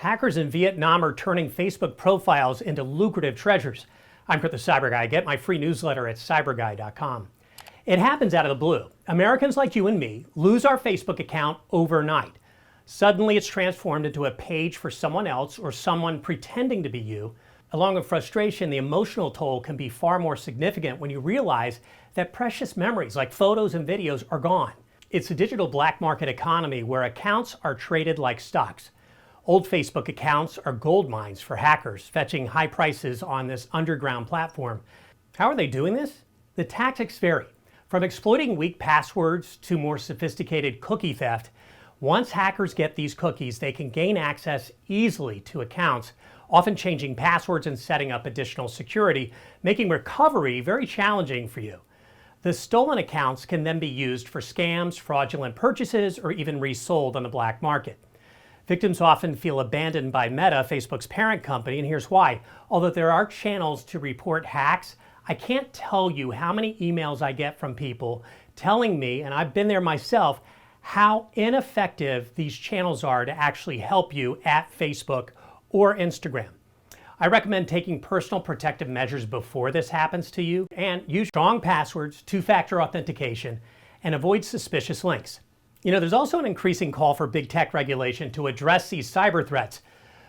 Hackers in Vietnam are turning Facebook profiles into lucrative treasures. I'm the CyberGuy. Get my free newsletter at cyberguy.com. It happens out of the blue. Americans like you and me lose our Facebook account overnight. Suddenly it's transformed into a page for someone else or someone pretending to be you. Along with frustration, the emotional toll can be far more significant when you realize that precious memories like photos and videos are gone. It's a digital black market economy where accounts are traded like stocks. Old Facebook accounts are gold mines for hackers, fetching high prices on this underground platform. How are they doing this? The tactics vary. From exploiting weak passwords to more sophisticated cookie theft, once hackers get these cookies, they can gain access easily to accounts, often changing passwords and setting up additional security, making recovery very challenging for you. The stolen accounts can then be used for scams, fraudulent purchases, or even resold on the black market. Victims often feel abandoned by Meta, Facebook's parent company, and here's why. Although there are channels to report hacks, I can't tell you how many emails I get from people telling me, and I've been there myself, how ineffective these channels are to actually help you at Facebook or Instagram. I recommend taking personal protective measures before this happens to you, and use strong passwords, two-factor authentication, and avoid suspicious links. You know, there's also an increasing call for big tech regulation to address these cyber threats.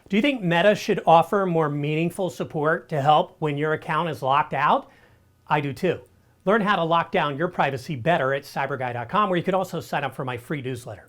Do you think Meta should offer more meaningful support to help when your account is locked out? I do too. Learn how to lock down your privacy better at cyberguy.com, where you can also sign up for my free newsletter.